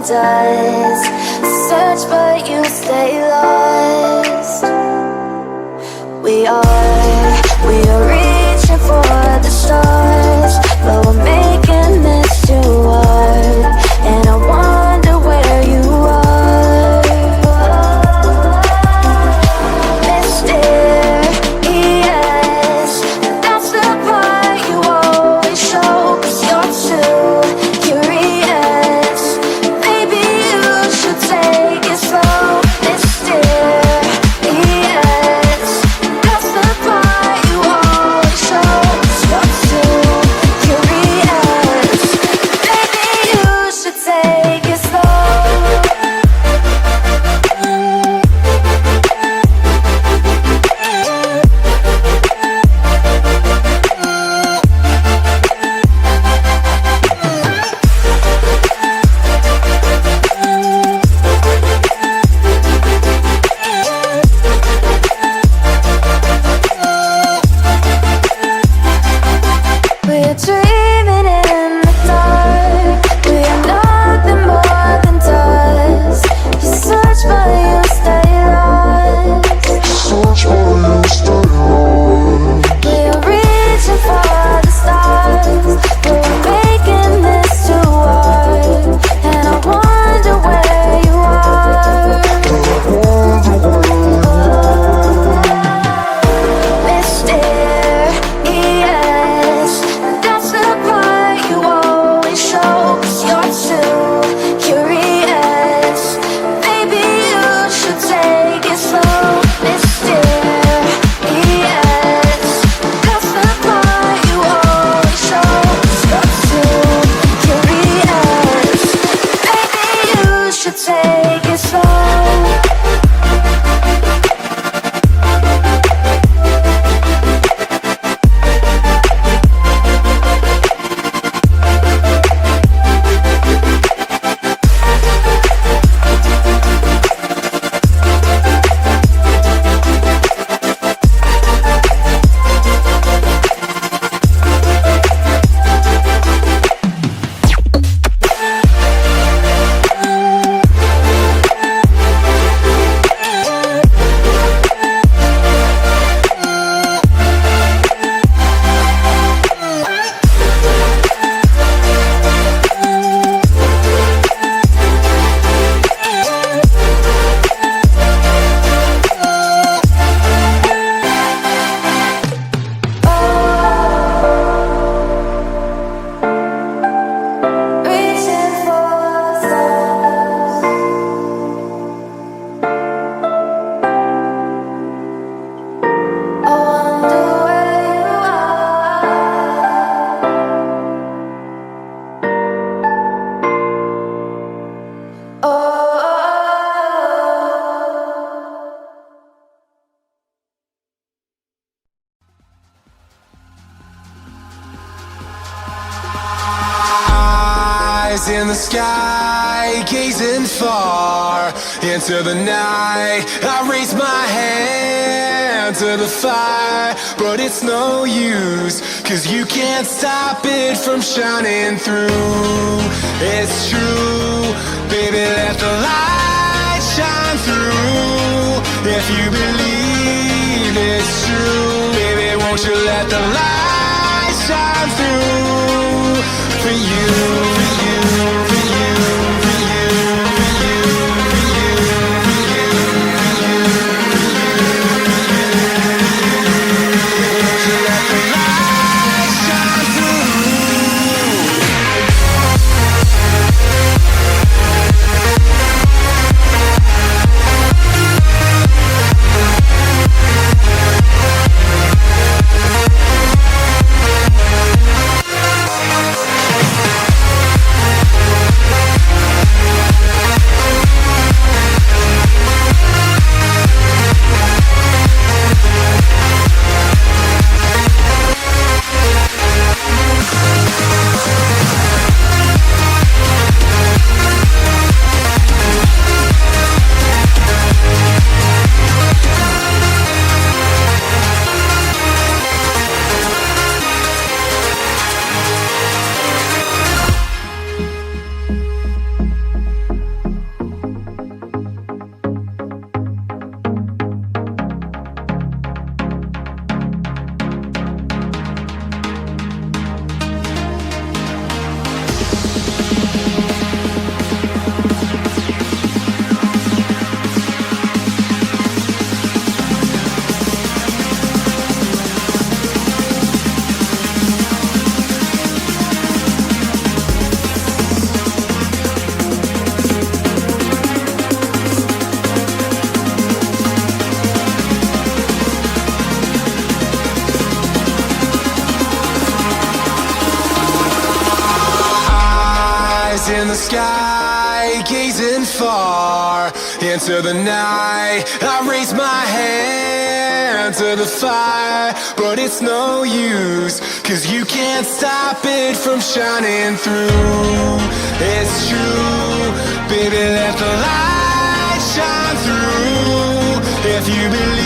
does. Search but you stay lost. We are reaching for the stars, but we're making this too hard. And I wonder where you are. Mysterious, that's the part you always show, 'cause you're too curious. Maybe you should take it slow. Mysterious, that's the part you always show, 'cause you're too curious. Maybe you should take it slow. We're dreaming in the dark. We are nothing more than dust. You search but you stay lost. We are reaching for the stars, but we're making this too hard. And I wonder where you are. Mysterious, that's the part you always show, 'cause you're too curious. Maybe you should take it slow. Mysterious, that's the part you always show, 'cause you're too curious. Maybe you should take it slow. Reaching for stars. I wonder where you are. Oh. Eyes in the sky, gazing far into the night. I raise my hand to the fire, but it's no use, 'cause you can't stop it from shining through. It's true, baby, let the light shine through. If you believe it's true, baby, won't you let the light shine through for you, for you, for you, for you, for you, for you, for you, for you, won't you let the light shine through? sky, gazing far into the night. I raise my hand to the fire, but it's no use, 'cause you can't stop it from shining through. It's true, baby, let the light shine through. If you believe